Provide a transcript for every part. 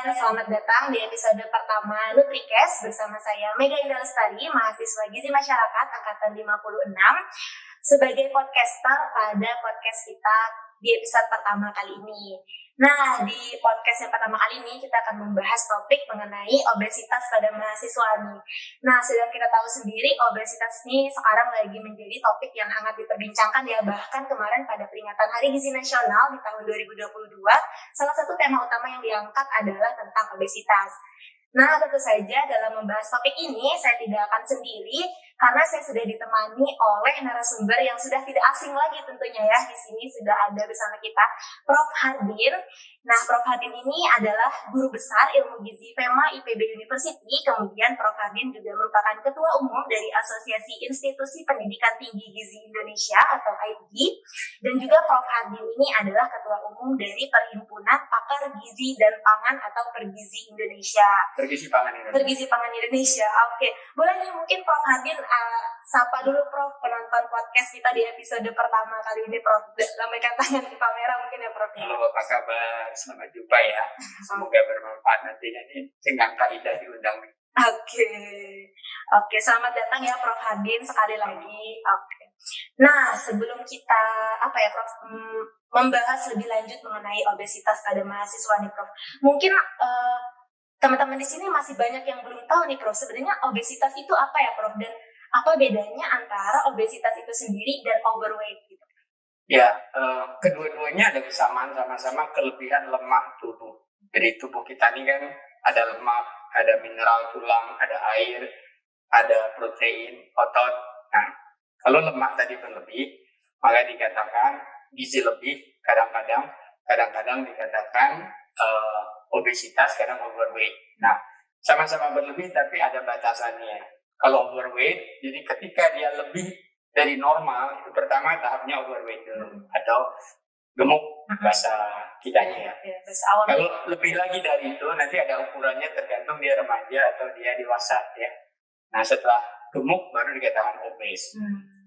sekalian, selamat datang di episode pertama NutriCast bersama saya Mega Indah Lestari, mahasiswa Gizi Masyarakat angkatan 56 sebagai podcaster pada podcast kita di episode pertama kali ini. Nah, di podcast yang pertama kali ini kita akan membahas topik mengenai obesitas pada mahasiswa nih. Nah, sudah kita tahu sendiri obesitas ini sekarang lagi menjadi topik yang hangat diperbincangkan ya, bahkan kemarin pada peringatan Hari Gizi Nasional di tahun 2022, salah satu tema utama yang diangkat adalah tentang obesitas. Nah, tentu saja dalam membahas topik ini saya tidak akan sendiri karena saya sudah ditemani oleh narasumber yang sudah tidak asing lagi tentunya ya. Di sini sudah ada bersama kita Prof. Hardin. Nah, Prof. Hardin ini adalah guru besar ilmu gizi FEMA IPB University. Kemudian Prof. Hardin juga merupakan ketua umum dari Asosiasi Institusi Pendidikan Tinggi Gizi Indonesia atau AIPGI. Dan juga Prof. Hardin ini adalah ketua umum dari Perhimpunan Pakar Gizi dan Pangan atau Pergizi Indonesia. Pergizi Pangan Indonesia. Pergizi Pangan Indonesia. Oke, boleh nih mungkin Prof. Hardin sapa dulu Prof penonton podcast kita di episode pertama kali ini Prof. Lambaikan tangan ke kamera mungkin ya Prof. Halo, apa kabar? Selamat jumpa ya. Semoga bermanfaat nantinya nih dengan Kak Ida diundang. Oke, selamat datang ya Prof. Hardin sekali lagi. Oke. Nah, sebelum kita Prof membahas lebih lanjut mengenai obesitas pada mahasiswa nih Prof. Mungkin teman-teman di sini masih banyak yang belum tahu nih Prof, sebenarnya obesitas itu apa ya Prof, dan apa bedanya antara obesitas itu sendiri dan overweight gitu? Ya, kedua-duanya ada kesamaan, sama-sama kelebihan lemak tubuh. Jadi tubuh kita ini kan ada lemak, ada mineral tulang, ada air, ada protein, otot. Nah, kalau lemak tadi berlebih, maka dikatakan gizi lebih, kadang-kadang dikatakan obesitas, kadang overweight. Nah, sama-sama berlebih tapi ada batasannya. Kalau overweight, jadi ketika dia lebih dari normal, itu pertama tahapnya overweight dulu, atau gemuk bahasa kitanya ya. Kalau lebih lagi dari itu, nanti ada ukurannya tergantung dia remaja atau dia dewasa ya. Nah, setelah gemuk baru dikatakan obes.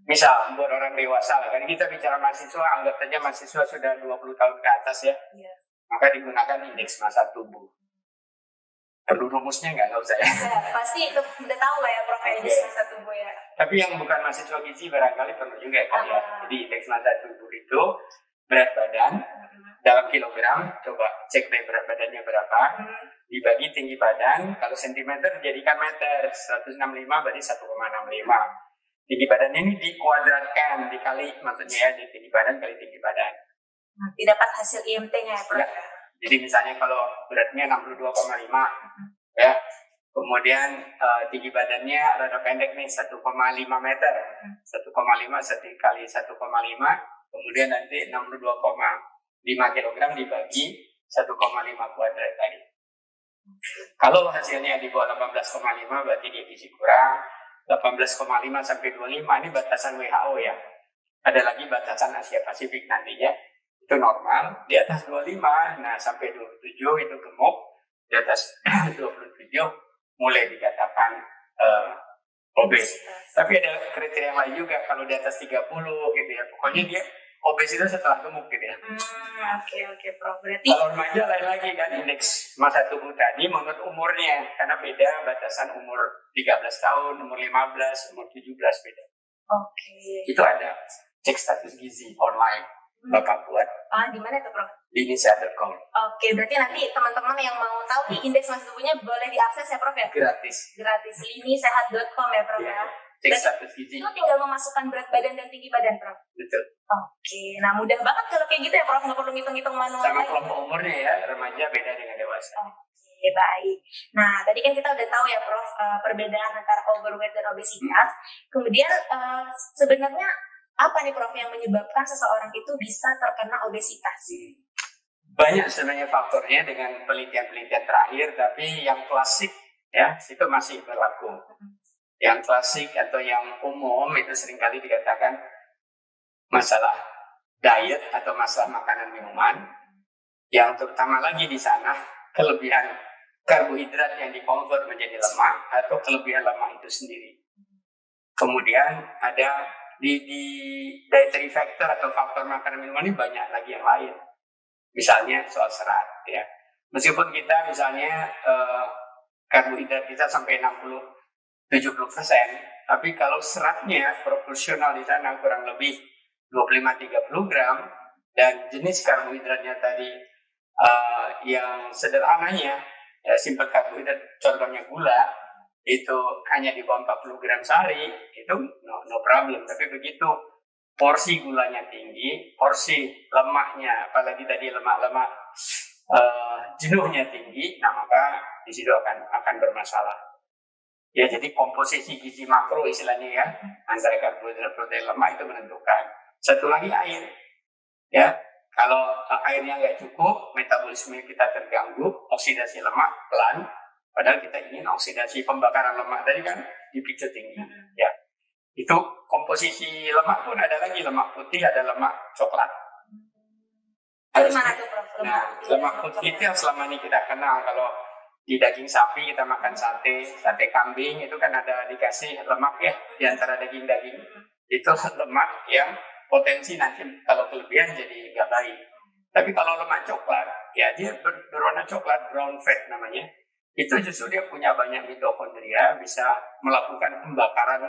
Misal buat orang dewasa, kan kita bicara mahasiswa, anggap saja mahasiswa sudah 20 tahun ke atas ya. Maka digunakan indeks massa tubuh. Perlu rumusnya nggak usah ya? Pasti udah tahu lah ya Prof, indeks massa tubuh ya. Tapi yang bukan mahasiswa gizi barangkali perlu juga ya. Jadi indeks massa tubuh itu berat badan dalam kilogram. Coba cek deh berat badannya berapa. Dibagi tinggi badan, kalau sentimeter jadikan meter. 165 berarti 1,65. Tinggi badan ini dikuadratkan, dikali maksudnya ya, di tinggi badan kali tinggi badan. Didapat hasil IMT-nya ya Prof. Ya. Jadi misalnya kalau beratnya 62,5 ya, kemudian tinggi badannya rada pendek nih 1,5 meter, 1,5 kali 1,5, kemudian nanti 62,5 kilogram dibagi 1,5 kuadrat tadi. Kalau hasilnya di bawah 18,5 berarti dia gizi kurang. 18,5 sampai 25 ini batasan WHO ya. Ada lagi batasan Asia Pasifik nantinya. Itu normal, di atas 25, nah sampai 27 itu gemuk, di atas 27 mulai dikatakan obes. Tapi ada kriteria yang lain juga, kalau di atas 30 gitu ya, pokoknya dia obesitas setelah gemuk gitu ya. Oke, Prof. Berarti kalau remaja lain lagi kan, indeks massa tubuh tadi menurut umurnya, karena beda batasan umur 13 tahun, umur 15, umur 17 beda. Oke. Itu ada cek status gizi online. Bapak buat. Di mana itu Prof? Di inisa.com. Oke, berarti nanti teman-teman yang mau tahu nih indeks massa tubuhnya boleh diakses ya Prof ya? Gratis. linisehat.com ya Prof ya. Cek status gizi. Itu tinggal memasukkan berat badan dan tinggi badan Prof? Betul. Oke, nah mudah banget kalau kayak gitu ya Prof, nggak perlu ngitung-ngitung manual. Sama kelompok umurnya ya, remaja beda dengan dewasa. Oke, baik. Nah, tadi kan kita udah tahu ya Prof, perbedaan antara overweight dan obesitas. Kemudian sebenarnya apa nih Prof yang menyebabkan seseorang itu bisa terkena obesitas? Banyak sebenarnya faktornya dengan penelitian-penelitian terakhir, tapi yang klasik ya itu masih berlaku. Yang klasik atau yang umum itu seringkali dikatakan masalah diet atau masalah makanan minuman. Yang terutama lagi di sana kelebihan karbohidrat yang dikonvert menjadi lemak atau kelebihan lemak itu sendiri. Kemudian ada di dietary factor atau faktor makanan minuman ini banyak lagi yang lain. Misalnya soal serat ya. Meskipun kita misalnya karbohidrat kita sampai 60-70%, tapi kalau seratnya proporsional di sana kurang lebih 25-30 gram, dan jenis karbohidratnya tadi yang sederhananya simple karbohidrat, contohnya gula, itu hanya di bawah 40 gram sehari, itu no problem. Tapi begitu porsi gulanya tinggi, porsi lemaknya, apalagi tadi lemak-lemak jenuhnya tinggi, nah maka di situ akan bermasalah. Ya, jadi komposisi gizi makro istilahnya ya, antara karbohidrat, protein, lemak itu menentukan. Satu lagi air. Ya, kalau airnya nggak cukup, metabolisme kita terganggu, oksidasi lemak pelan. Padahal kita ingin oksidasi pembakaran lemak tadi kan dipicu tinggi. Ya, itu komposisi lemak pun ada lagi, lemak putih, ada lemak coklat. Gimana tuh, Prof? Lemak putih itu yang selama ini kita kenal. Kalau di daging sapi kita makan sate kambing, itu kan ada dikasih lemak ya di antara daging-daging. Itu lemak yang potensi nanti kalau kelebihan jadi nggak baik. Tapi kalau lemak coklat, ya dia berwarna coklat, brown fat namanya. Itu justru dia punya banyak mitokondria, bisa melakukan pembakaran,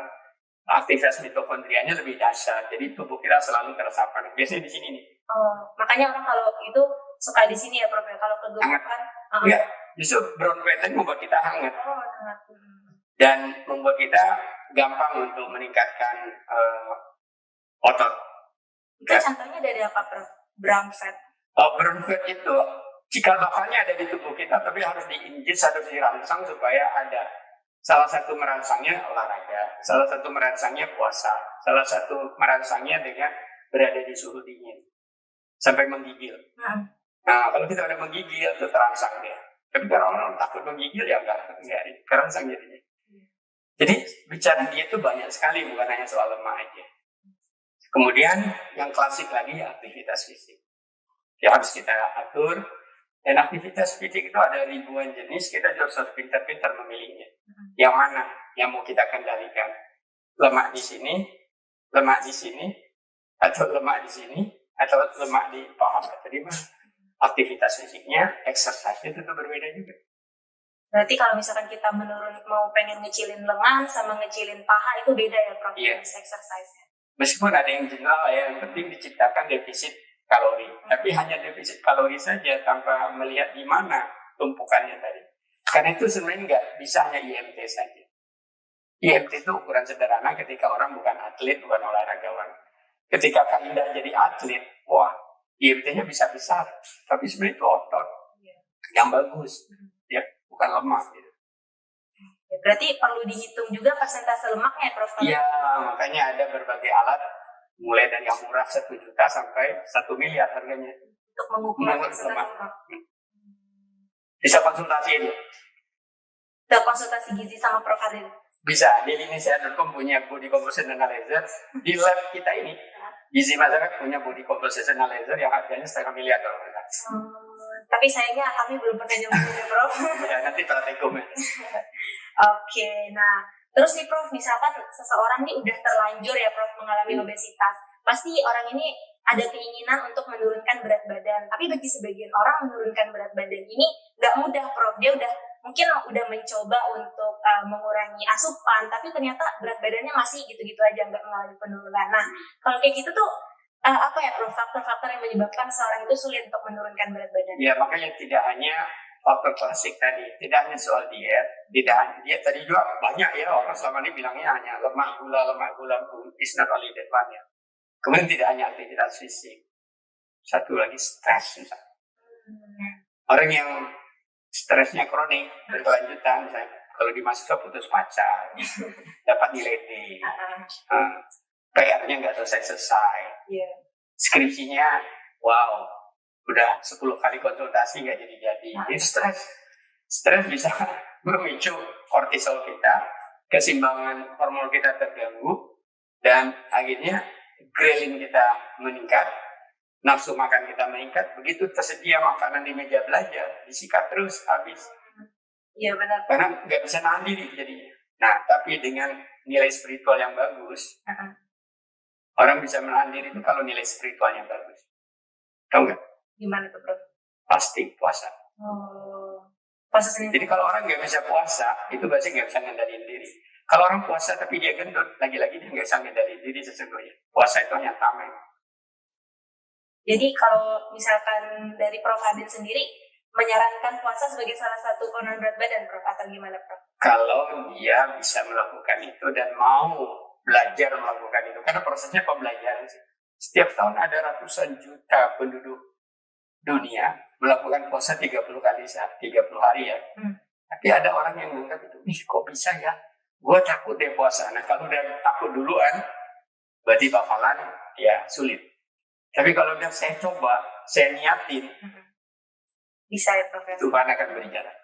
aktivitas mitokondrianya lebih dahsyat. Jadi tubuh kita selalu teresapan. Biasanya di sini nih. Oh, makanya orang kalau itu suka di sini ya, Prof. Kalau kegemukan. Iya, justru brown fat itu membuat kita hangat. Oh, hangat. Dan membuat kita gampang untuk meningkatkan otot. Itu contohnya dari apa, Prof? Brown fat. Brown fat itu cikal bakalnya ada di tubuh kita, tapi harus diinjek, harus dirangsang supaya ada. Salah satu merangsangnya olahraga, salah satu merangsangnya puasa, salah satu merangsangnya dengan berada di suhu dingin sampai menggigil. Nah, kalau kita udah menggigil itu terangsang dia. Tapi kalau orang takut menggigil ya enggak terangsang jadinya. Jadi bicara diet itu banyak sekali, bukan hanya soal lemak aja. Kemudian yang klasik lagi ya aktivitas fisik. Ya harus kita atur. Dan aktivitas fisik itu ada ribuan jenis, kita harus pintar-pintar memilihnya. Yang mana yang mau kita kendalikan? Lemak di sini, lemak di sini, atau lemak di sini, atau lemak di paha atau di mana? Aktivitas fisiknya, exercise itu berbeda juga. Berarti kalau misalkan kita mau pengen ngecilin lengan sama ngecilin paha itu beda ya, Prof? Iya. Exercise-nya. Meskipun ada yang general ya, yang penting diciptakan defisit kalori. Tapi hanya defisit kalori saja tanpa melihat di mana tumpukannya tadi. Karena itu sebenarnya nggak bisa hanya IMT saja. IMT itu ukuran sederhana ketika orang bukan atlet, bukan olahragawan. Ketika Kak Indah jadi atlet, wah, IMT-nya bisa besar. Tapi sebenarnya itu otot yang bagus, ya, bukan lemak. Gitu. Berarti perlu dihitung juga persentase lemaknya, Prof? Iya, makanya ada berbagai alat, mulai dari yang murah 1 juta sampai 1 miliar harganya. Untuk mengukur persentase lemak. Bisa konsultasi aja. Bisa konsultasi gizi sama Prof Haril. Bisa, di linisea.com punya body composition analyzer. Di lab kita ini, Gizi Masyarakat punya body composition analyzer yang harganya 1,5 miliar kalau tidak. Tapi sayangnya kami belum pernah nyobain, Prof. Ya, nanti praktikum ya. Oke, nah terus nih Prof, misalkan seseorang nih udah terlanjur ya Prof mengalami obesitas, pasti orang ini ada keinginan untuk menurunkan berat badan. Tapi bagi sebagian orang menurunkan berat badan ini nggak mudah, Prof. Dia mungkin udah mencoba untuk mengurangi asupan, tapi ternyata berat badannya masih gitu-gitu aja, nggak mengalami penurunan. Nah, kalau kayak gitu tuh apa ya Prof, faktor-faktor yang menyebabkan seorang itu sulit untuk menurunkan berat badan? Ya, makanya tidak hanya faktor klasik tadi, tidak hanya soal diet, tidak hanya diet tadi juga banyak ya orang selama ini bilangnya hanya lemak gula, is not only that one ya. Kemudian tidak hanya aktivitas fisik, satu lagi stres misalnya. Orang yang stresnya kronik berkelanjutan, misalnya kalau di mahasiswa putus pacar, dapat nilai D, PR-nya nggak selesai, skripsinya, wow, udah 10 kali konsultasi nggak jadi-jadi. Itu stres bisa memicu kortisol kita, keseimbangan hormon kita terganggu, dan akhirnya ghrelin kita meningkat, nafsu makan kita meningkat. Begitu tersedia makanan di meja belajar, disikat terus habis. Iya benar. Karena nggak bisa nahan diri jadinya. Nah, tapi dengan nilai spiritual yang bagus, orang bisa menahan diri itu kalau nilai spiritualnya bagus. Tahu nggak? Gimana tuh, Bro? Fasting, puasa. Puasa Senin. Jadi kalau orang nggak bisa puasa, itu berarti nggak bisa ngendaliin diri. Kalau orang puasa tapi dia gendut, lagi-lagi dia nggak bisa ngendaliin diri sesungguhnya. Puasa itu hanya tameng. Jadi kalau misalkan dari Prof. Adin sendiri menyarankan puasa sebagai salah satu penurunan berat badan, Prof, atau gimana, Prof? Kalau dia bisa melakukan itu dan mau belajar melakukan itu, karena prosesnya pembelajaran sih. Setiap tahun ada ratusan juta penduduk dunia melakukan puasa 30 kali 30 hari ya. Tapi ada orang yang menganggap itu, ih kok bisa ya? Gue takut deh puasa. Nah kalau udah takut duluan, berarti bakalan ya sulit. Tapi kalau udah saya coba, saya niatin, bisa ya Prof? Tuhan akan beri jalan.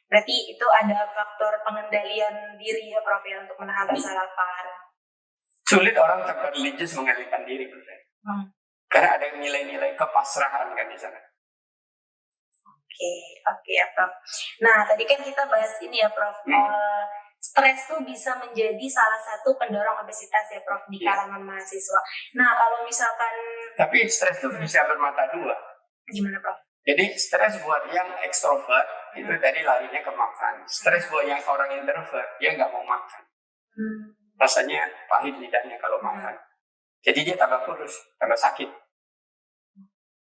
Berarti itu ada faktor pengendalian diri ya Prof ya untuk menahan rasa lapar. Sulit orang tanpa religius mengendalikan diri, Prof. Karena ada nilai-nilai kepasrahan kan di sana. Oke ya Prof. Nah tadi kan kita bahas ini ya Prof. Stres tuh bisa menjadi salah satu pendorong obesitas ya Prof di kalangan mahasiswa. Nah kalau misalkan tapi stres tuh bisa bermata dua. Gimana Prof? Jadi stres buat yang ekstrovert itu tadi larinya ke makan. Stres buat yang orang introvert dia nggak mau makan. Rasanya pahit lidahnya kalau makan. Jadi dia tambah kurus, tambah sakit.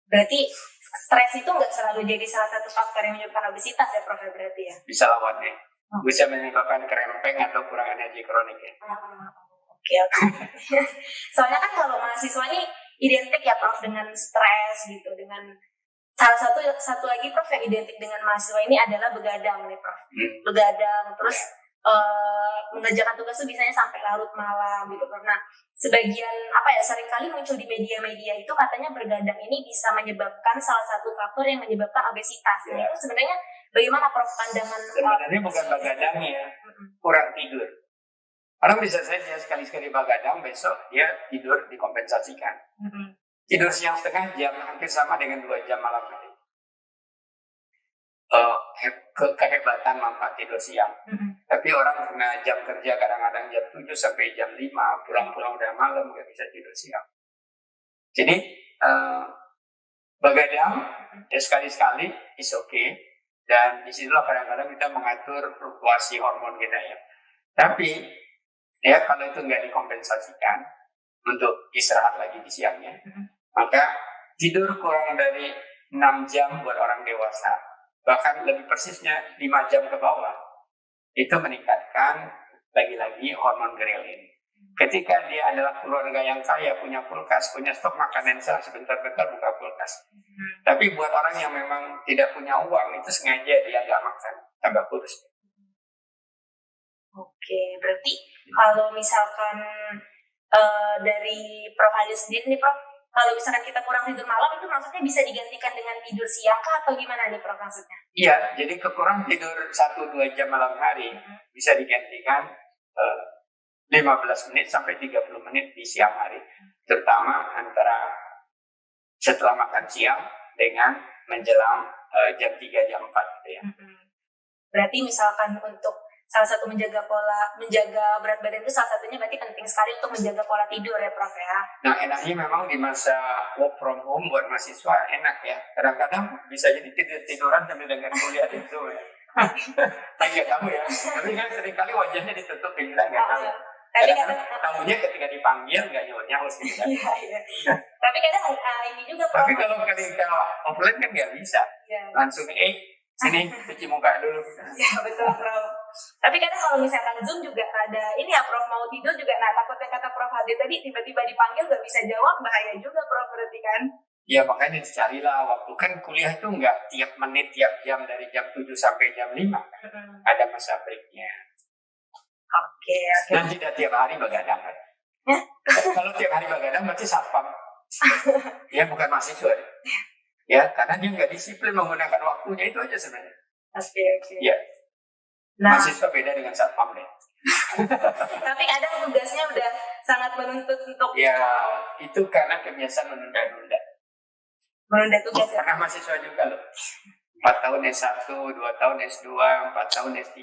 Berarti stres itu nggak selalu jadi salah satu faktor yang menyebabkan obesitas ya Prof berarti ya? Bisa lawannya. Bisa menyebabkan kerempeng atau kurang energi kronik ya. Oke. Soalnya kan kalau mahasiswa ini identik ya Prof dengan stres gitu, dengan salah satu lagi Prof yang identik dengan mahasiswa ini adalah begadang nih Prof. Begadang terus mengerjakan tugas itu biasanya sampai larut malam gitu. Nah, sebagian seringkali muncul di media-media itu katanya bergadang ini bisa menyebabkan salah satu faktor yang menyebabkan obesitas. Nah, itu sebenarnya bagaimana Prof pandangan? Sebenarnya bukan begadangnya, kurang tidur. Orang bisa saja sekali-sekali begadang, besok dia tidur dikompensasikan. Tidur siang setengah jam hampir sama dengan 2 jam malam hari. Kehebatan manfaat tidur siang. Tapi orang kena jam kerja kadang-kadang jam 7 sampai jam 5, pulang-pulang udah malam, nggak bisa tidur siang. Jadi, begadang ya sekali-sekali is okay. Dan disitulah kadang-kadang kita mengatur fluktuasi hormon kita ya. Tapi, ya kalau itu nggak dikompensasikan untuk istirahat lagi di siangnya, maka tidur kurang dari 6 jam buat orang dewasa, bahkan lebih persisnya 5 jam ke bawah, itu meningkatkan lagi-lagi hormon ghrelin. Ketika dia adalah keluarga yang kaya, punya kulkas, punya stok makanan sebentar-bentar buka kulkas. Tapi buat orang yang memang tidak punya uang, itu sengaja dia nggak makan, tambah kurus. Oke, berarti kalau misalkan dari Prof Adin sendiri nih Prof, kalau misalkan kita kurang tidur malam itu maksudnya bisa digantikan dengan tidur siang kah atau gimana nih Prof maksudnya? Iya, jadi kekurangan tidur 1-2 jam malam hari bisa digantikan 15 menit sampai 30 menit di siang hari. Terutama antara setelah makan siang dengan menjelang jam 3, jam 4 gitu ya. Berarti misalkan untuk salah satu menjaga berat badan itu salah satunya berarti penting sekali untuk menjaga pola tidur ya Prof ya. Nah enaknya memang di masa work from home buat mahasiswa enak ya. Kadang-kadang bisa jadi tiduran sambil dengan kuliah itu ya. Tanya kamu ya. Tapi kan seringkali wajahnya ditutup kita nggak tahu. Tamunya ketika dipanggil nggak nyaut gitu kan. Iya. Tapi kadang ini juga Prof. Tapi kalau offline kan nggak bisa. Langsung sini cuci muka dulu. Ya betul Prof. Tapi kadang kalau misalkan Zoom juga ada ini ya Prof mau tidur juga. Nah takutnya kata Prof Adin tadi tiba-tiba dipanggil nggak bisa jawab, bahaya juga Prof berarti kan? Ya makanya dicarilah waktu, kan kuliah itu nggak tiap menit tiap jam dari jam 7 sampai jam 5 kan? Ada masa breaknya. Oke. Dan tidak tiap hari begadang kan? Kalau tiap hari begadang berarti satpam. Ya bukan mahasiswa. Ya karena dia nggak disiplin menggunakan waktunya, itu aja sebenarnya. Oke. Ya. Nah, mahasiswa beda dengan satpam deh. Tapi kadang tugasnya udah sangat menuntut untuk. Ya itu karena kebiasaan menunda-nunda. Menunda tugas. Pernah mahasiswa juga loh. 4 tahun S1, 2 tahun S2, 4 tahun S3.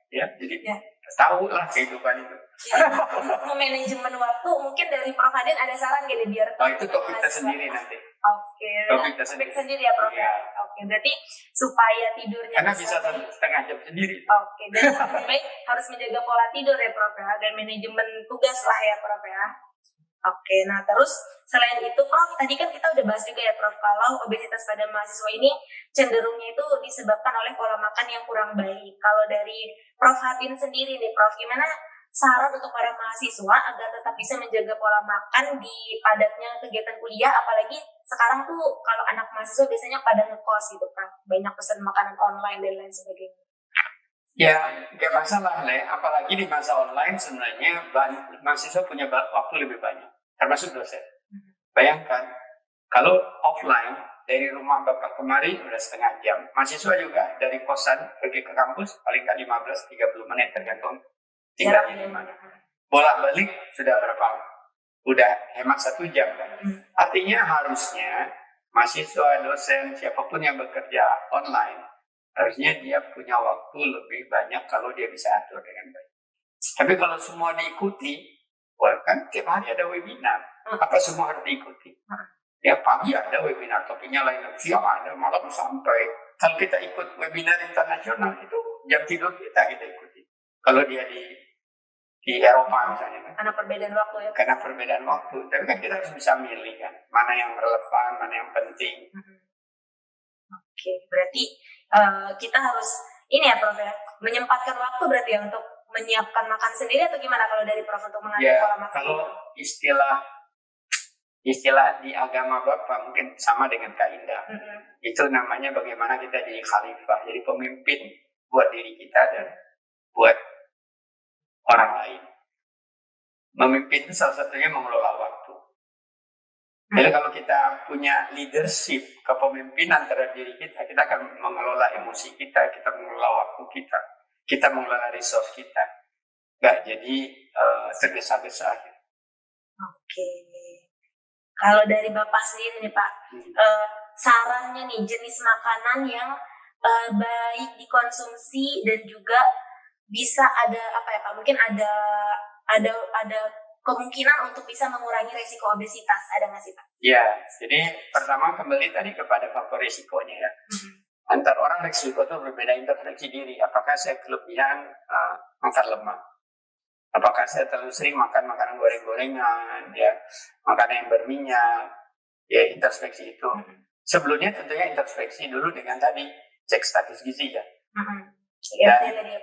Ya, jadi tahu lah kehidupan itu. Ya, manajemen waktu mungkin dari Prof Adin ada saran gak biar itu topik tersendiri nanti. Oke. Topik sendiri ya Prof. Ya. Oke, berarti supaya tidurnya Karena bisa 1,5 jam sendiri. Oke, dan lebih baik harus menjaga pola tidur ya Prof ya, dan manajemen tugas lah ya Prof ya. Oke, nah terus selain itu Prof, tadi kan kita udah bahas juga ya Prof, kalau obesitas pada mahasiswa ini cenderungnya itu disebabkan oleh pola makan yang kurang baik. Kalau dari Prof Hadin sendiri nih Prof, gimana saran untuk para mahasiswa agar tetap bisa menjaga pola makan di padatnya kegiatan kuliah, apalagi sekarang tuh kalau anak mahasiswa biasanya pada ngekos gitu Prof, banyak pesan makanan online dan lain sebagainya. Ya, gak masalah Le, apalagi di masa online sebenarnya mahasiswa punya waktu lebih banyak, termasuk dosen. Bayangkan, kalau offline dari rumah Bapak kemari udah 1/2 jam, mahasiswa juga dari kosan pergi ke kampus paling nggak 15-30 menit tergantung tinggalnya di mana. Bolak-balik sudah berapa? Udah hemat 1 jam kan? Artinya harusnya mahasiswa, dosen, siapapun yang bekerja online, harusnya dia punya waktu lebih banyak kalau dia bisa atur dengan baik. Tapi kalau semua diikuti, wah kan tiap hari ada webinar, apa semua harus diikuti? Ya pagi ada webinar, topiknya lain, siang ada, malam sampai. Kalau kita ikut webinar internasional itu jam tidur kita ikuti. Kalau dia di Eropa misalnya kan. Karena perbedaan waktu ya. Karena perbedaan waktu, tapi kan kita harus bisa milih kan, mana yang relevan, mana yang penting. Oke, berarti kita harus ini ya Prof ya, menyempatkan waktu berarti ya untuk menyiapkan makan sendiri, atau gimana kalau dari Prof untuk mengatur pola makan? Kalau istilah di agama Bapak mungkin sama dengan Kak Indah. Itu namanya bagaimana kita jadi khalifah, jadi pemimpin buat diri kita dan buat orang lain. Memimpin itu salah satunya mengelola waktu. Jadi kalau kita punya leadership, kepemimpinan terhadap diri kita, kita akan mengelola emosi kita, kita mengelola waktu kita mengelola resource kita. Nggak jadi tergesa-gesa. Oke. Kalau dari Bapak sendiri nih Pak, sarannya nih jenis makanan yang baik dikonsumsi dan juga bisa ada apa ya Pak? Mungkin ada kemungkinan untuk bisa mengurangi resiko obesitas, ada nggak sih Pak? Ya, jadi pertama kembali tadi kepada faktor risikonya ya. Antar orang risiko itu berbeda intervensi diri. Apakah saya kelebihan makan lemak? Apakah saya terlalu sering makan makanan goreng-gorengan, ya, makanan yang berminyak, ya introspeksi itu. Sebelumnya tentunya introspeksi dulu dengan tadi cek status gizi ya.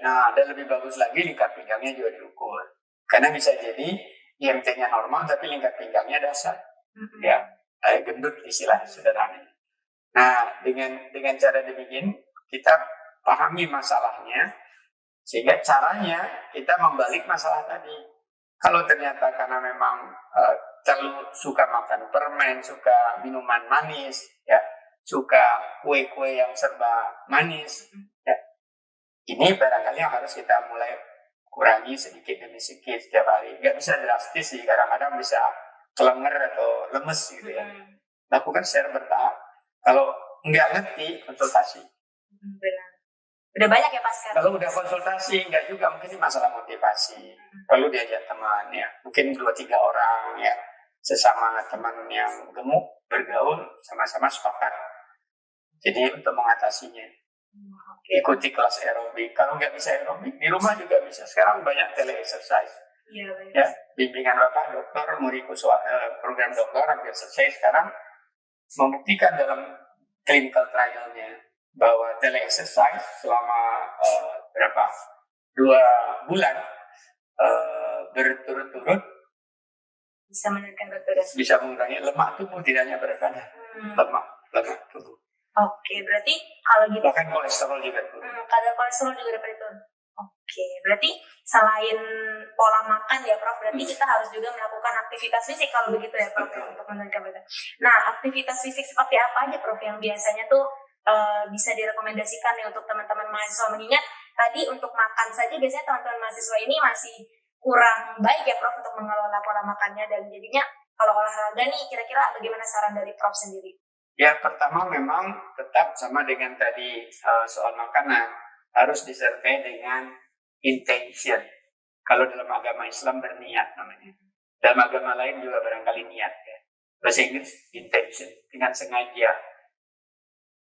Nah, dan lebih bagus lagi lingkar pinggangnya juga diukur. Karena bisa jadi IMT-nya normal tapi lingkar pinggangnya dasar, ya, gendut istilah sederhana. Nah, dengan cara demikian kita pahami masalahnya, sehingga caranya kita membalik masalah tadi. Kalau ternyata karena memang terlalu suka makan permen, suka minuman manis, ya, suka kue-kue yang serba manis, ya, ini barangkali yang harus kita mulai kurangi sedikit demi sedikit setiap hari. Nggak bisa drastis sih, kadang-kadang bisa kelenger atau lemes gitu ya. Lakukan secara bertahap. Kalau nggak ngerti, konsultasi. Benar. Udah banyak ya Pak sekarang? Kalau udah konsultasi, nggak juga, mungkin masalah motivasi. Perlu diajak teman ya, mungkin 2-3 orang ya, sesama teman yang gemuk, bergaul, sama-sama sepakat. Jadi untuk mengatasinya. Ikuti kelas aerobik. Kalau nggak bisa aerobik, di rumah juga bisa. Sekarang banyak tele-exercise. Iya, ya, bimbingan Bapak, dokter, Murikus, program dokter hampir selesai sekarang, membuktikan dalam clinical trialnya bahwa tele-exercise selama 2 bulan berturut-turut bisa menurunkan berat badan. Bisa mengurangi lemak tubuh, tidak hanya berat badan, lemak tubuh. Oke, berarti kalau gitu bahkan kolesterol juga turun. Kadar kolesterol juga dapat turun. Oke, berarti selain pola makan ya Prof, berarti kita harus juga melakukan aktivitas fisik kalau begitu ya Prof ya, untuk menurunkan berat badan. Nah, aktivitas fisik seperti apa aja Prof yang biasanya tuh bisa direkomendasikan nih untuk teman-teman mahasiswa, mengingat tadi untuk makan saja biasanya teman-teman mahasiswa ini masih kurang baik ya Prof untuk mengelola pola makannya, dan jadinya kalau olahraga nih kira-kira bagaimana saran dari Prof sendiri? Ya, pertama memang tetap sama dengan tadi soal makanan, harus disertai dengan intention. Kalau dalam agama Islam berniat namanya. Dalam agama lain juga barangkali niat ya. Bahasa Inggris intention, dengan sengaja.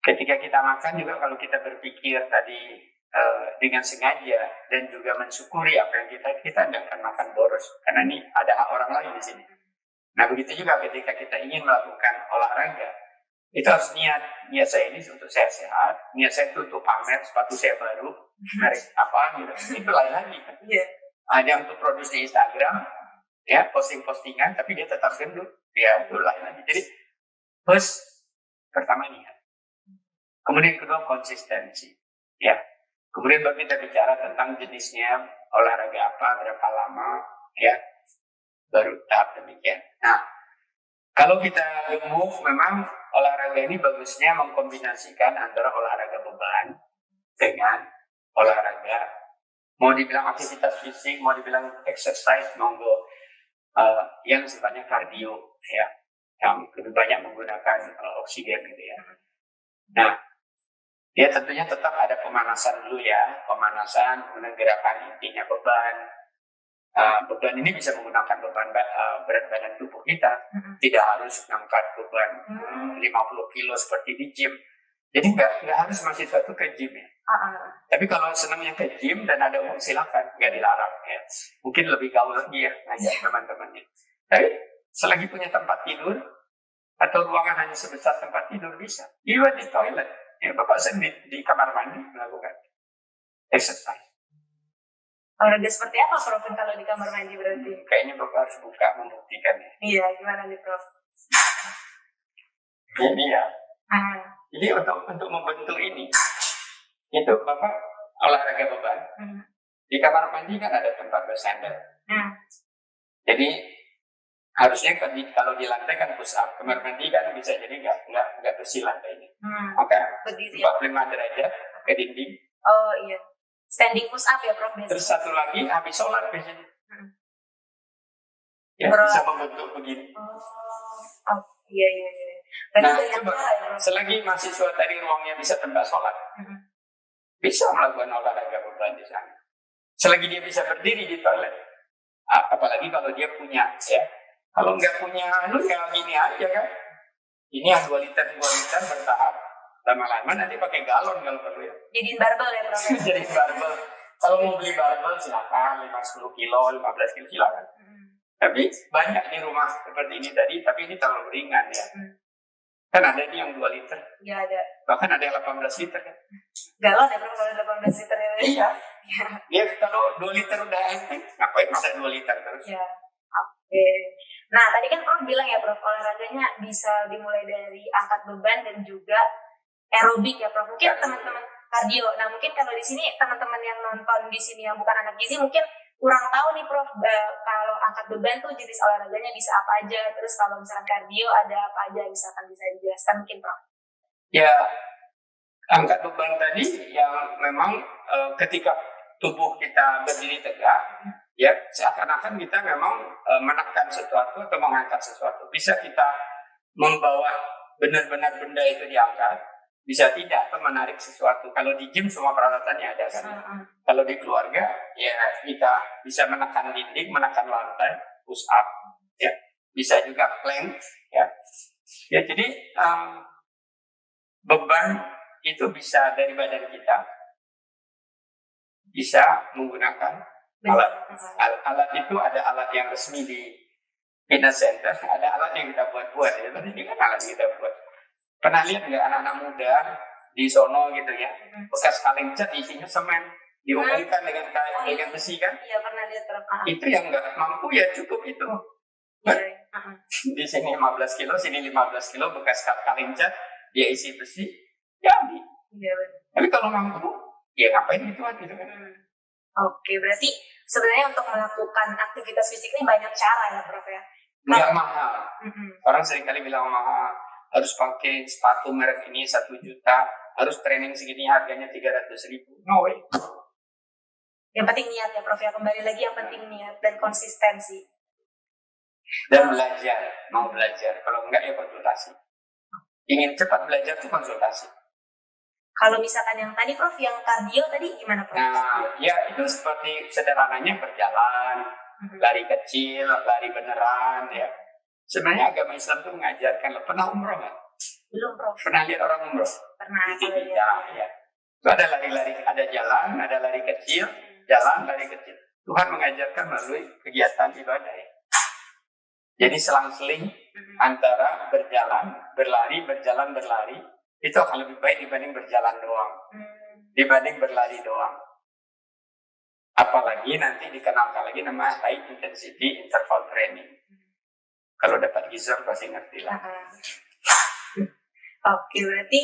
Ketika kita makan juga kalau kita berpikir tadi dengan sengaja dan juga mensyukuri apa yang kita tidak akan makan boros karena ini ada hak orang lain di sini. Nah begitu juga ketika kita ingin melakukan olahraga itu harus niat saya ini untuk sehat-sehat, niat saya itu untuk pamer sepatu saya baru, merek apa gitu, itu lain lagi kan. Ada untuk produksi di Instagram, ya postingan tapi dia tetap gendut, ya itu lain lagi. Jadi first pertama niat, kemudian kedua konsistensi, ya. Kemudian baru kita bicara tentang jenisnya olahraga apa, berapa lama, ya, baru tahap demikian. Nah, kalau kita gemuk, memang olahraga ini bagusnya mengkombinasikan antara olahraga beban dengan olahraga, mau dibilang aktivitas fisik, mau dibilang exercise, monggo, yang sifatnya kardio, ya, yang lebih banyak menggunakan oksigen gitu ya. Nah, ya tentunya tetap ada pemanasan dulu ya, pemanasan, kemudian gerakan intinya beban. Beban ini bisa menggunakan beban berat badan tubuh kita, tidak harus angkat beban 50 kilo seperti di gym. Jadi nggak harus mahasiswa itu ke gym ya. Tapi kalau senangnya ke gym dan ada uang silakan, nggak dilarang ya. Mungkin lebih gaul lagi ya ngajak teman-temannya. Tapi selagi punya tempat tidur atau ruangan hanya sebesar tempat tidur bisa. Even di toilet. Ya, Bapak sendiri di kamar mandi melakukan exercise. Olahraga seperti apa, Prof? Kalau di kamar mandi berarti? Kayaknya Bapak harus buka membuktikan ya. Iya, gimana nih, Prof? Ini ya. Jadi untuk membentuk ini, itu Bapak olahraga beban. Di kamar mandi kan ada tempat bersandar. Jadi harusnya kalau di lantai kan push up, kamar mandi kan bisa jadi nggak bersih lantainya. Maka 45 derajat ke dinding. Oh iya, standing push up ya Prof. Terus satu lagi habis sholat biasanya. Ya bisa membentuk begini. Oh iya. Nah coba selagi mahasiswa tadi ruangnya bisa tempat sholat, bisa melakukan olahraga beban di sana. Selagi dia bisa berdiri di toilet, apalagi kalau dia punya ya. Kalau nggak punya, lu kayak gini aja kan. Ini yang 2 liter bertahap. Lama-lama nanti pakai galon kalau perlu ya. Jadiin barbel ya Prof. Jadiin barbel. Kalau mau beli barbel silakan, 5-10 kilo, 15 kilo silakan. Tapi banyak di rumah seperti ini tadi, tapi ini terlalu ringan ya. Kan ada nih yang 2 liter. Iya ada. Bahkan ada yang 18 liter kan. Galon ya Prof, kalau 18 liter ya. Iya. Ya kalau 2 liter udah enteng, ngapain masa 2 liter terus? Iya. Oke. Nah, tadi kan Prof bilang ya Prof, olahraganya bisa dimulai dari angkat beban dan juga aerobik ya Prof. Mungkin teman-teman kardio. Nah, mungkin kalau di sini teman-teman yang nonton di sini yang bukan anak gizi mungkin kurang tahu nih Prof, kalau angkat beban tuh jenis olahraganya bisa apa aja. Terus kalau misalkan kardio ada apa aja, misalkan bisa dijelaskan mungkin Prof. Ya, angkat beban tadi yang memang ketika tubuh kita berdiri tegak, ya seakan-akan kita memang menekan sesuatu atau mengangkat sesuatu. Bisa kita membawa benar-benar benda itu diangkat, bisa tidak atau menarik sesuatu. Kalau di gym semua peralatannya ada kan. Kalau di keluarga ya kita bisa menekan dinding, menekan lantai, push up, ya bisa juga plank, ya. Ya jadi beban itu bisa dari badan kita, bisa menggunakan alat. Alat itu ada alat yang resmi di fitness center, ada alat yang kita buat-buat. Ya. Ini kan alat yang kita buat. Pernah lihat nggak anak-anak muda di sono gitu ya, bekas kaleng cat isinya semen, dihubungkan dengan besi kan? Iya pernah lihat. Itu yang nggak mampu ya cukup itu. Di sini 15 kilo, sini 15 kilo bekas kaleng cat, dia isi besi, jadi. Iya. Tapi kalau mampu, ya ngapain gituan gitu kan? Oke, berarti sebenarnya untuk melakukan aktivitas fisik ini banyak cara ya Prof ya? Nggak mahal. Orang seringkali bilang mahal, harus pakai sepatu merek ini 1 juta, harus training segini harganya 300.000. No way. Yang penting niat ya Prof ya, kembali lagi yang penting niat dan konsistensi. Dan belajar, mau belajar. Kalau enggak ya konsultasi. Ingin cepat belajar tuh konsultasi. Kalau misalkan yang tadi Prof, yang kardio tadi gimana Prof? Nah, ya itu seperti sederhananya berjalan, lari kecil, lari beneran ya. Sebenarnya agama Islam itu mengajarkan, pernah umroh nggak? Belum Prof. Pernah lihat orang umroh? pernah Titik kalau bina, ya. Itu ada lari-lari, ada jalan, ada lari kecil, jalan, lari kecil. Tuhan mengajarkan melalui kegiatan ibadah ya. Jadi selang-seling antara berjalan, berlari, berjalan, berlari, itu akan lebih baik dibanding berjalan doang, dibanding berlari doang. Apalagi nanti dikenalkan lagi nama high intensity interval training. Kalau dapat gizor pasti ngerti lah. Oke, berarti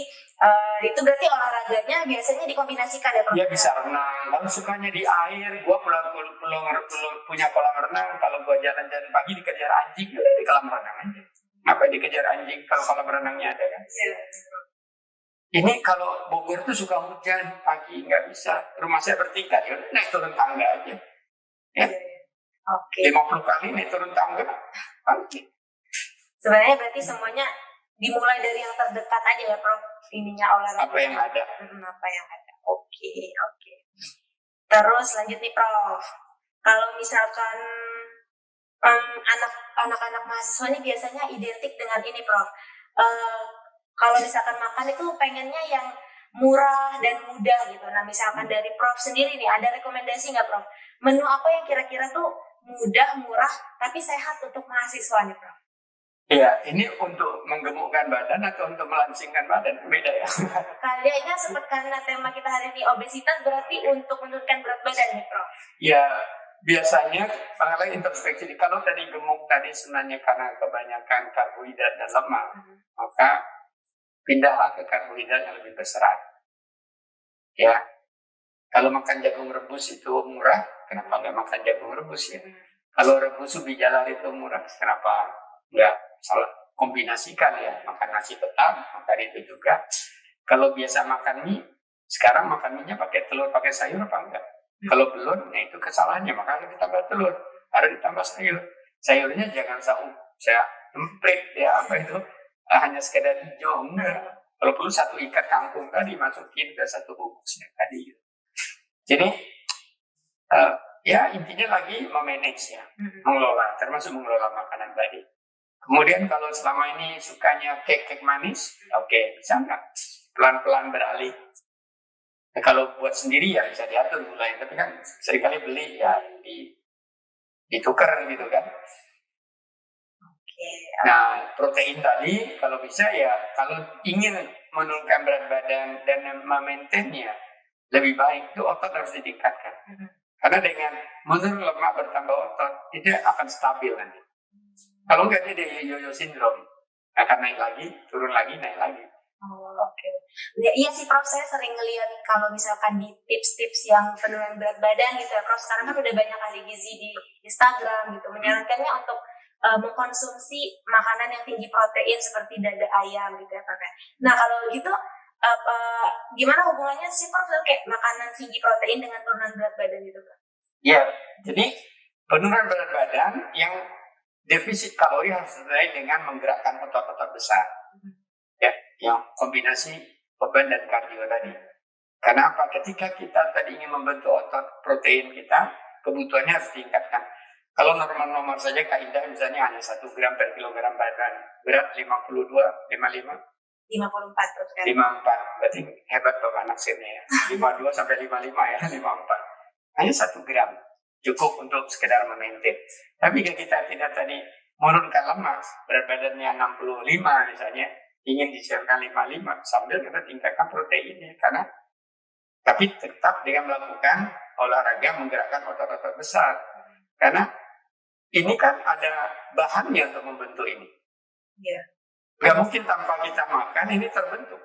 itu berarti olahraganya biasanya dikombinasikan ya, Prof? Iya, bisa renang. Kalau sukanya di air, gua punya kolam renang. Kalau gua jalan-jalan pagi dikejar anjing, udah di kolam renang aja. Ngapain dikejar anjing kalau kolam renangnya ada kan? Iya. Ini kalau Bogor tuh suka hujan pagi, nggak bisa. Rumah saya bertingkat, ya naik turun tangga aja. Ya. Oke. 50 kali naik turun tangga. Pagi. Sebenarnya berarti semuanya dimulai dari yang terdekat aja ya, Prof. Ininya olahraga. Apa yang ada. Apa yang ada. Oke. Terus lanjut nih, Prof. Kalau misalkan anak-anak mahasiswa ini biasanya identik dengan ini, Prof. Kalau misalkan makan itu pengennya yang murah dan mudah gitu. Nah, misalkan dari Prof sendiri nih, ada rekomendasi nggak, Prof? Menu apa yang kira-kira tuh mudah, murah, tapi sehat untuk mahasiswa nih, Prof? Iya, ini untuk menggemukkan badan atau untuk melangsingkan badan? Beda ya? Kayaknya seperti karena tema kita hari ini obesitas, berarti untuk menurunkan berat badan nih, Prof? Ya, biasanya kalau introspeksi, kalau tadi gemuk tadi sebenarnya karena kebanyakan karbohidrat dan lemak, maka pindahlah ke karbohidrat yang lebih berserat. Ya, kalau makan jagung rebus itu murah, kenapa nggak makan jagung rebus ya? Kalau rebus ubi jalar itu murah, kenapa nggak salah kombinasikan ya? Makan nasi petang, makan itu juga. Kalau biasa makan mie, sekarang makan mie-nya pakai telur, pakai sayur apa enggak? Kalau belum, nah itu kesalahannya. Maka harus ditambah telur, harus ditambah sayur. Sayurnya jangan saya emprit ya apa itu. Hanya sekedar hijau, enggak. Kalau perlu satu ikat kangkung tadi masukin ke satu bungkusnya tadi. Jadi ya intinya lagi memanage ya, mengelola, termasuk mengelola makanan tadi. Kemudian kalau selama ini sukanya kek manis, oke, bisa enggak pelan-pelan beralih. Nah, kalau buat sendiri ya bisa diatur gulanya, tapi kan seringkali beli ya ditukar gitu kan. Nah, protein tadi kalau bisa ya, kalau ingin menurunkan berat badan dan memaintainnya lebih baik itu otot harus ditingkatkan. Karena dengan menurun lemak bertambah otot itu akan stabil nanti. Kalau enggak dia yo-yo sindrom, akan naik lagi, turun lagi, naik lagi. Oke. Ya, iya sih, Prof, saya sering ngeliat kalau misalkan di tips-tips yang penurunan berat badan gitu ya, Prof. Sekarang kan udah banyak ahli gizi di Instagram gitu menyarankannya untuk mengkonsumsi makanan yang tinggi protein seperti dada ayam gitu ya, Prof. Nah, kalau gitu gimana hubungannya sih, Prof, kayak makanan tinggi protein dengan penurunan berat badan gitu, Prof? Ya, jadi penurunan berat badan yang defisit kalori harus sesuai dengan menggerakkan otot-otot besar. Ya, yang kombinasi beban dan kardio tadi. Karena apa? Ketika kita tadi ingin membentuk otot protein kita, kebutuhannya harus ditingkatkan. Kalau normal-normal saja Kak Indah misalnya hanya 1 gram per kilogram badan, berat 52, 55? 54 terus kan? 54, berarti hebat Bapak naksirnya ya. 52 sampai 55 ya, 54. Hanya 1 gram, cukup untuk sekedar memaintain. Tapi jika kita tidak tadi menurunkan lemak, berat badannya 65 misalnya, ingin disiapkan 55 sambil kita tingkatkan proteinnya, karena tapi tetap dengan melakukan olahraga menggerakkan otot-otot besar, karena ini kan ada bahannya untuk membentuk ini. Iya. Gak mungkin tanpa kita makan ini terbentuk.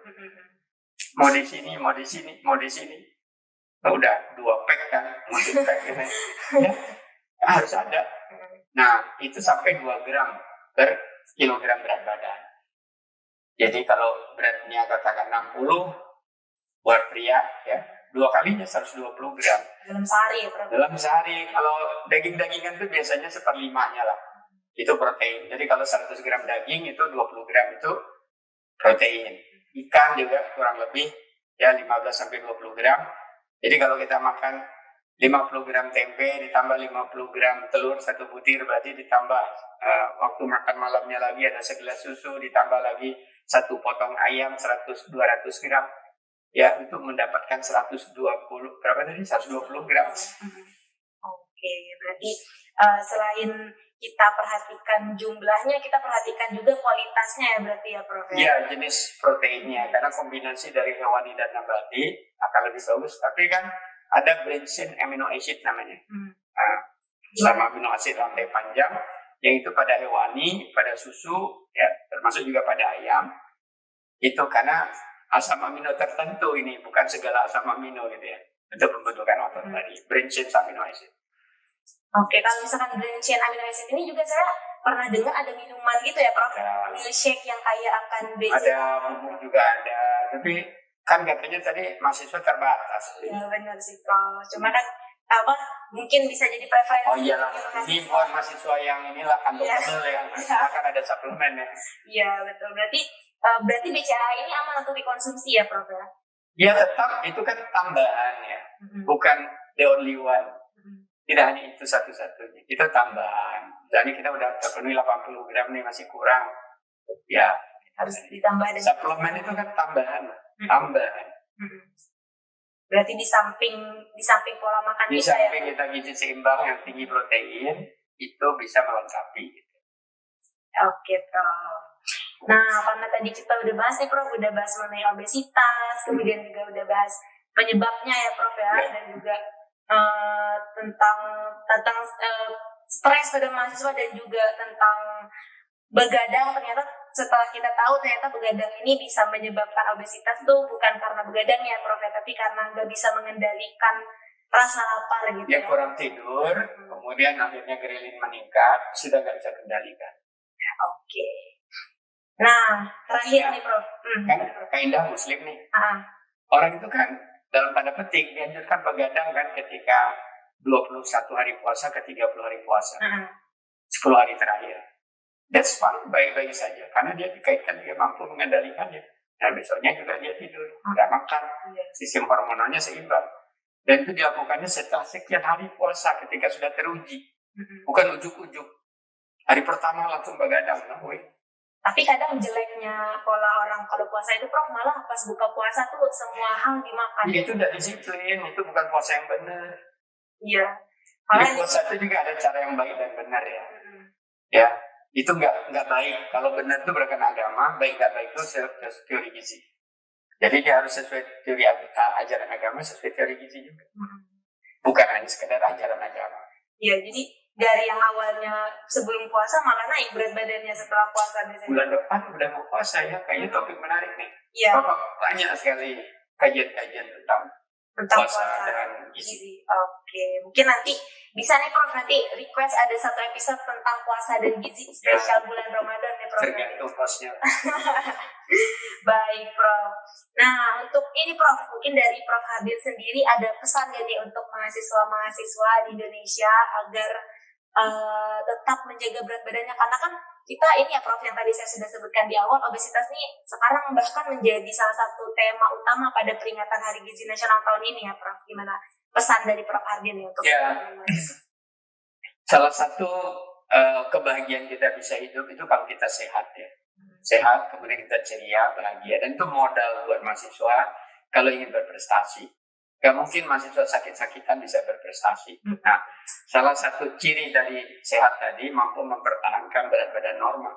Mau di sini, mau di sini, mau di sini. Nah, udah 2 pack kan, multi-pack ini. Ya, harus ada. Nah, itu sampai 2 gram per kilogram berat badan. Jadi kalau beratnya katakan 60 buat pria ya, 2 kalinya 120 gram. Dalam sehari ya, Prof? Dalam sehari. Kalau daging-dagingan itu biasanya 1/5-nya lah. Itu protein. Jadi kalau 100 gram daging itu 20 gram itu protein. Ikan juga kurang lebih ya 15 sampai 20 gram. Jadi kalau kita makan 50 gram tempe ditambah 50 gram telur 1 butir, berarti ditambah waktu makan malamnya lagi ada segelas susu, ditambah lagi satu potong ayam 100-200 gram. Ya, untuk mendapatkan 120 berapa tadi? 120 gram. Oke, berarti selain kita perhatikan jumlahnya, kita perhatikan juga kualitasnya ya berarti ya Prof? Iya, jenis proteinnya. Karena kombinasi dari hewani dan nabati akan lebih bagus. Tapi kan ada branched chain amino acid namanya. Sama amino acid rantai panjang, yaitu pada hewani, pada susu, ya termasuk juga pada ayam. Itu karena asam amino tertentu ini, bukan segala asam amino gitu ya, untuk pembentukan otot tadi, branched chain amino acid. Oke, kalau misalkan branched chain amino acid ini juga saya pernah dengar ada minuman gitu ya Prof? Milkshake yang kaya akan BCA. Ada bubuk juga ada, tapi kan katanya tadi mahasiswa terbatas. Ya benar sih Prof. Cuma kan mungkin bisa jadi preferensi. Oh iyalah, ini buat mahasiswa yang inilah kantong tebel ya, akan ada suplemen ya. Iya betul, berarti BCA ini aman untuk dikonsumsi ya Prof ya? Ya tetap itu kan tambahan ya, bukan the only one. Tidak hanya itu satu-satunya, itu tambahan. Jadi kita udah terpenuhi 80 gram nih, masih kurang. Ya harus ditambah dengan suplemen itu kan tambahan. Berarti di samping pola makan di samping kita gizi seimbang yang tinggi protein, itu bisa melengkapi. Oke Prof. Nah, karena tadi kita udah bahas nih Prof, udah bahas mengenai obesitas, kemudian juga udah bahas penyebabnya ya Prof ya, dan juga tentang stres pada mahasiswa dan juga tentang begadang. Ternyata setelah kita tahu ternyata begadang ini bisa menyebabkan obesitas tuh bukan karena begadangnya Prof ya, tapi karena nggak bisa mengendalikan rasa lapar gitu ya. Kurang tidur, kemudian akhirnya grelin meningkat, sudah nggak bisa kendalikan. Oke. Nah, terakhir nih Prof. Kan kaidah Muslim nih. Orang itu kan dalam tanda petik dianjurkan begadang kan ketika 21 hari puasa ke 30 hari puasa. 10 hari terakhir. That's fine, baik-baik saja. Karena dia dikaitkan, dia mampu mengendalikannya. Nah besoknya juga dia tidur, nggak makan. Sistem hormonalnya seimbang. Dan itu dilakukannya setelah sekian hari puasa ketika sudah teruji. Bukan ujuk-ujuk. Hari pertama langsung begadang. Tapi kadang jeleknya pola orang kalau puasa itu Prof, malah pas buka puasa tuh semua hal dimakan. Itu udah disiplin, itu bukan puasa yang benar. Iya. Jadi puasa itu juga ada cara yang baik dan benar ya. Ya, itu nggak baik. Kalau benar itu berdasarkan agama, baik nggak baik itu teori gizi. Jadi dia harus sesuai teori ajaran agama, sesuai teori gizi juga. Bukan hanya sekedar ajaran agama. Iya, jadi dari yang awalnya sebelum puasa malah naik berat badannya setelah puasa biasanya. Bulan depan udah mau puasa ya, kayaknya topik menarik nih. Iya. Banyak sekali kajian-kajian tentang puasa dan gizi. Oke, mungkin nanti bisa nih Prof, nanti request ada satu episode tentang puasa dan gizi spesial bulan Ramadan nih Prof. Tergantung hostnya. Baik Prof. Nah untuk ini Prof, mungkin dari Prof Hardin sendiri ada pesan gak nih untuk mahasiswa-mahasiswa di Indonesia agar tetap menjaga berat badannya, karena kan kita ini ya Prof yang tadi saya sudah sebutkan di awal, obesitas nih sekarang bahkan menjadi salah satu tema utama pada peringatan Hari Gizi Nasional tahun ini ya Prof. Gimana pesan dari Prof Hardin untuk salah satu kebahagiaan kita bisa hidup itu kalau kita sehat ya. Sehat, kemudian kita ceria, bahagia, dan itu modal buat mahasiswa kalau ingin berprestasi. Gak mungkin mahasiswa sakit-sakitan bisa berprestasi. Nah, salah satu ciri dari sehat tadi mampu mempertahankan berat badan normal.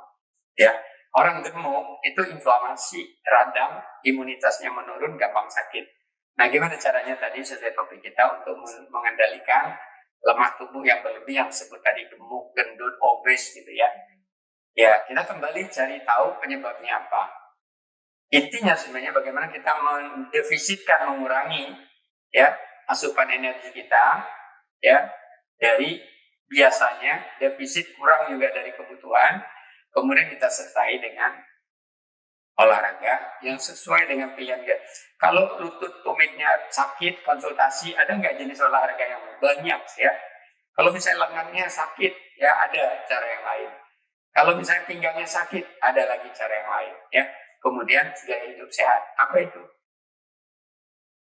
Ya, orang gemuk itu inflamasi radang, imunitasnya menurun, gampang sakit. Nah, gimana caranya tadi sesuai topik kita untuk mengendalikan lemak tubuh yang berlebih yang disebut tadi gemuk, gendut, obes gitu ya. Ya, kita kembali cari tahu penyebabnya apa. Intinya sebenarnya bagaimana kita mendefisitkan, mengurangi ya asupan energi kita ya dari biasanya defisit kurang juga dari kebutuhan, kemudian kita sertai dengan olahraga yang sesuai dengan pilihan kita. Kalau lutut tumitnya sakit, konsultasi, ada nggak jenis olahraga yang banyak ya? Kalau misalnya lengannya sakit, ya ada cara yang lain. Kalau misalnya pinggangnya sakit, ada lagi cara yang lain ya. Kemudian gaya hidup sehat, apa itu?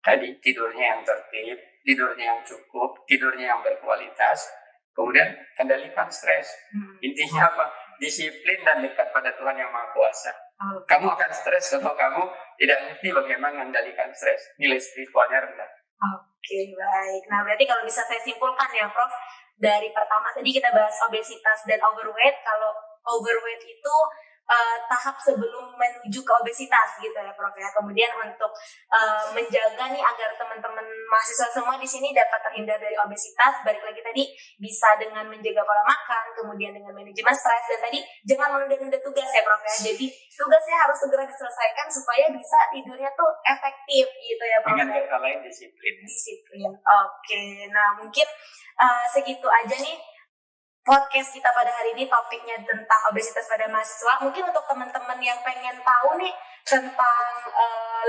Tadi tidurnya yang tertib, tidurnya yang cukup, tidurnya yang berkualitas, kemudian kendalikan stres. Intinya apa? disiplin dan dekat pada Tuhan Yang Maha Kuasa. Oke. Kamu akan stres kalau kamu tidak ngerti bagaimana mengendalikan stres. Nilai spiritualnya rendah. Oke, baik. Nah, berarti kalau bisa saya simpulkan ya, Prof, dari pertama tadi kita bahas obesitas dan overweight. Kalau overweight itu tahap sebelum menuju ke obesitas gitu ya, Prof ya. Kemudian untuk menjaga nih agar teman-teman mahasiswa semua di sini dapat terhindar dari obesitas, balik lagi tadi bisa dengan menjaga pola makan, kemudian dengan manajemen stres, dan tadi jangan menunda-nunda tugas ya, Prof ya. Jadi tugasnya harus segera diselesaikan supaya bisa tidurnya tuh efektif gitu ya, Prof. Dengan kata lain disiplin. Oke, nah mungkin segitu aja nih podcast kita pada hari ini, topiknya tentang obesitas pada mahasiswa. Mungkin untuk teman-teman yang pengen tahu nih tentang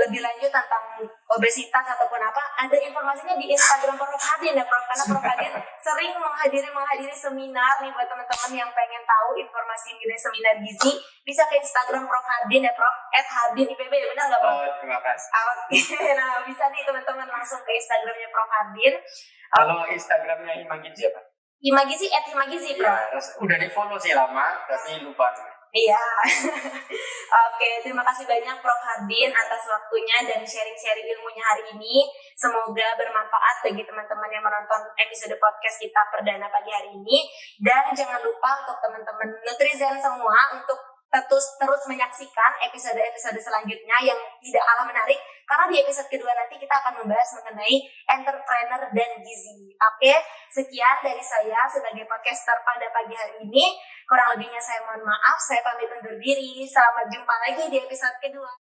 lebih lanjut tentang obesitas ataupun apa, ada informasinya di Instagram Prof Hardin ya, Prof, karena Prof Hardin sering menghadiri seminar nih. Buat teman-teman yang pengen tahu informasi mengenai seminar gizi, bisa ke Instagram Prof Hardin ya, Prof, @hardinipb, benar nggak, Prof? Oh, terima kasih. Oke, nah bisa nih teman-teman langsung ke Instagramnya Prof Hardin. Kalau Instagramnya Imagizi apa? Imagizi, @Imagizi, Prof. Ya, udah di follow sih lama, tapi lupa. Iya. Oke, terima kasih banyak Prof Hardin atas waktunya dan sharing-sharing ilmunya hari ini. Semoga bermanfaat bagi teman-teman yang menonton episode podcast kita perdana pagi hari ini. Dan jangan lupa untuk teman-teman Nutrizen semua untuk terus menyaksikan episode-episode selanjutnya yang tidak kalah menarik, karena di episode kedua nanti kita akan membahas mengenai entrepreneur dan gizi. Oke, sekian dari saya sebagai podcaster pada pagi hari ini. Kurang lebihnya saya mohon maaf, saya pamit undur diri. Selamat jumpa lagi di episode kedua.